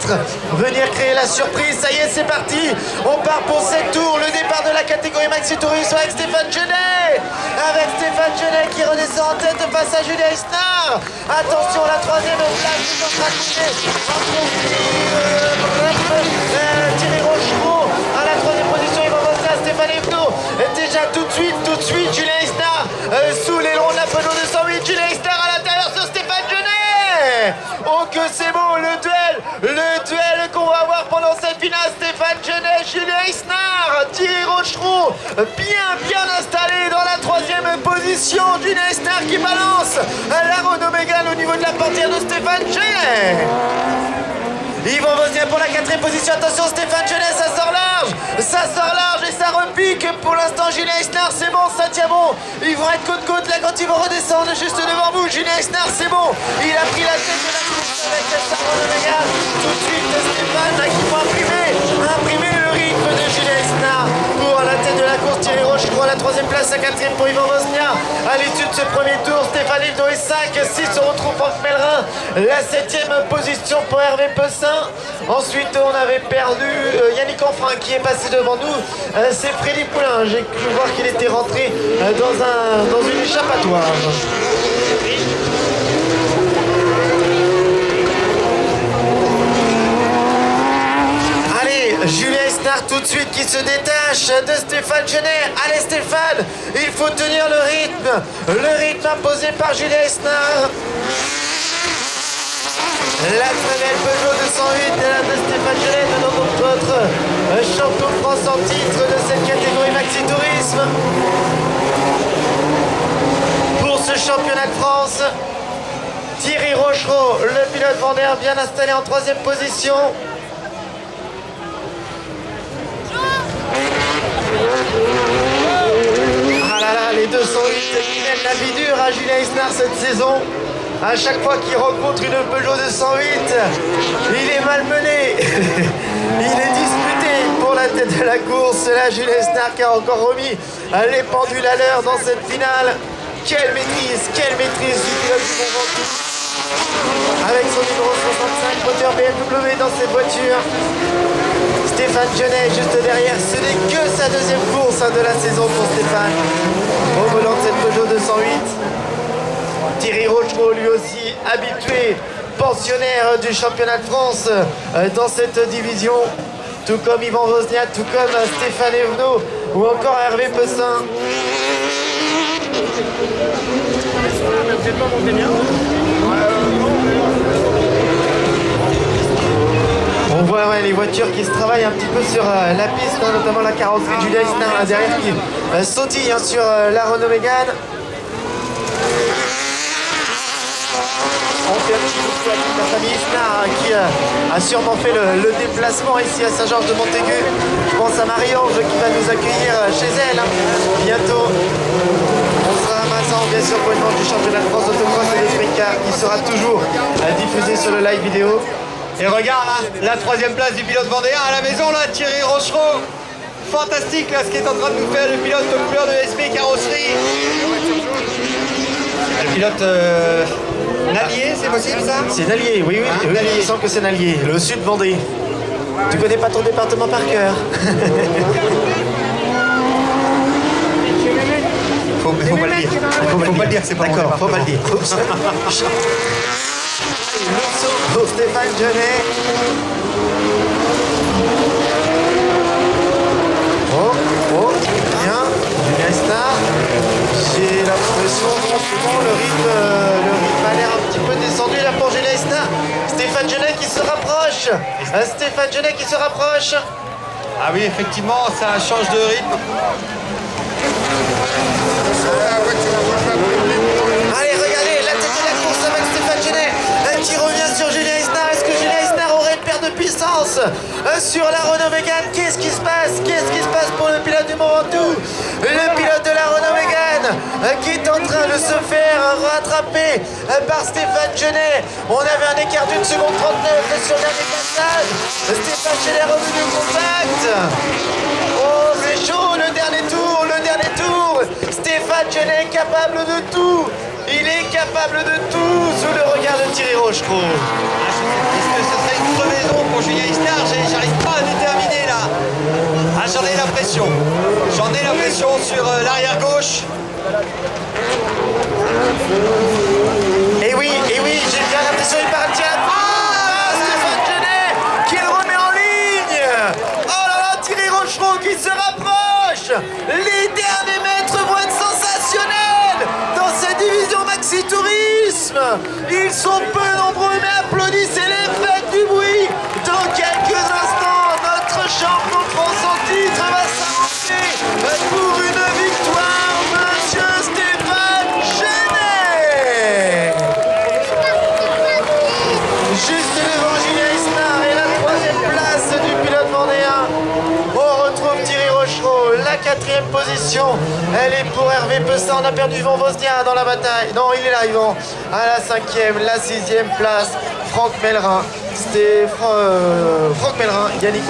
peut-être venir créer la surprise. Ça y est, c'est parti. On part pour 7 tours. Le départ de la catégorie Maxi Tourisme avec Stéphane Genet. Avec Stéphane Genet qui redescend en tête face à Julien Esnard. Attention, la troisième place est en train de Thierry Rochereau à la troisième position. Il va passer à Stéphane Evenot. Déjà tout de suite, Julien Esnard sous l'aileron de la Peugeot 208. Julien Esnard à l'intérieur sur Stéphane Genet. Oh que c'est beau le duel qu'on va avoir pendant cette finale. Stéphane Genet, Julien Esnard, Thierry Rochereau bien installé dans la troisième position. Julien Esnard qui balance la Renault Mégane au niveau de la portière de Stéphane Genet. Yvon Vosnia pour la quatrième position. Attention, Stéphane Genet, ça sort large et ça repique. Pour l'instant, Julien Esnard, c'est bon, ça tient bon. Ils vont être côte-côte là quand ils vont redescendre juste devant vous. Julien Esnard, c'est bon. Il a pris la tête de la course avec sa Renault Mégane. Tout de suite, Stéphane là, qui va imprimer le rythme de Julien Esnard. Pour la tête de la course, Thierry Rochereau à la troisième place, la quatrième pour Yvon Vosnia. À l'issue de ce premier tour, Stéphane Evenot est 5, 6 on retrouve Franck Mellerin. La septième position pour Hervé Pessin. Ensuite, on avait perdu Yannick Enfrin qui est passé devant nous. C'est Freddy Poulain. J'ai cru voir qu'il était rentré dans une échappatoire. Allez, Julien Esnard tout de suite qui se détache de Stéphane Genet. Allez Stéphane, il faut tenir le rythme imposé par Julien Esnard. La très belle Peugeot 208 de Stéphane Genet, notre champion de France en titre de cette catégorie Maxi Tourisme. Pour ce championnat de France, Thierry Rochereau, le pilote Vendéen, bien installé en troisième position. Ah là là, les 208 qui mènent la vie dure à Julien Esnard cette saison. À chaque fois qu'il rencontre une Peugeot 208, il est malmené. Il est disputé pour la tête de la course. Là, Julien Esnard qui a encore remis les pendules à l'heure dans cette finale. Quelle maîtrise du pilote du Mont Ventoux. Avec son numéro 65, moteur BMW dans cette voiture. Stéphane Genet juste derrière. Ce n'est que sa deuxième course de la saison pour Stéphane. Au volant de cette Peugeot 208. Thierry Rochereau, lui aussi habitué, pensionnaire du championnat de France dans cette division, tout comme Yvon Vosnia, tout comme Stéphane Evenot ou encore Hervé Pessin. On voit les voitures qui se travaillent un petit peu sur la piste, notamment la carrosserie de Julien Esnard derrière qui sautille sur la Renault Mégane. On fait un petit coucou à toute la famille Esnard qui a sûrement fait le déplacement ici à Saint-Georges de Montaigu. Je pense à Marie-Ange qui va nous accueillir chez elle bientôt. On sera à Mazan bien sûr pour une manche du championnat de France d'autocross et de sprint car qui sera toujours diffusé sur le live vidéo. Et regarde là, la troisième place du pilote vendéen à la maison là, Thierry Rochereau. Fantastique là ce qui est en train de nous faire le pilote aux couleurs de SP Carrosserie. Le pilote Nallier, c'est possible ça? C'est Nallier, oui, Nallier. Il semble que c'est Nallier, le sud Vendée. Tu connais pas ton département par cœur. Faut pas le dire. Faut pas le dire, c'est pas d'accord, faut pas le dire. Oups. Le saut pour Stéphane Genet. Oh, bien, Julien Esnard. J'ai l'impression que le rythme a l'air un petit peu descendu là pour Julien Esnard. Stéphane Genet qui se rapproche. Stéphane Genet qui se rapproche. Ah oui, effectivement, ça change de rythme. Allez, regardez, la tête de la course avec Stéphane Genet qui revient sur Julien Esnard. Est-ce que Julien Esnard aurait une perte de puissance sur la Renault Mégane? Qu'est-ce qui se passe? Qu'est-ce qui se passe pour le pilote du Mont Ventoux? Le pilote de la Renault Mégane qui est en train de se faire rattraper par Stéphane Genet. On avait un écart d'une seconde 39 sur le dernier passage. Stéphane Genet revenu au contact. Oh, c'est chaud, le dernier tour. Stéphane Genet est capable de tout. Il est capable de tout sous le regard de Thierry Rochereau. Est-ce que ce serait une crevaison pour l'impression. J'en ai l'impression sur l'arrière gauche. Et oui, j'ai bien l'impression qu'il partit à la fin. Stéphane Genet qui le remet en ligne. Oh là là, Thierry Rochereau qui se rapproche. Les derniers mètres vont être sensationnels dans cette division Maxi Tourisme. Ils sont peu nombreux, mais applaudissez-les, faites du bruit. Dans quelques instants, notre champion de France en titre va s'arranger pour une victoire, monsieur Stéphane Genet. Juste devant Julien Isnard et la troisième place du pilote vendéen. On retrouve Thierry Rochereau, la quatrième position. Elle est pour Hervé Pessin. On a perdu Yvan Vosnia dans la bataille. Non, il est là, Yvan. À la cinquième, la sixième place, Franck Mellerin. C'était Franck Mellerin, Yannick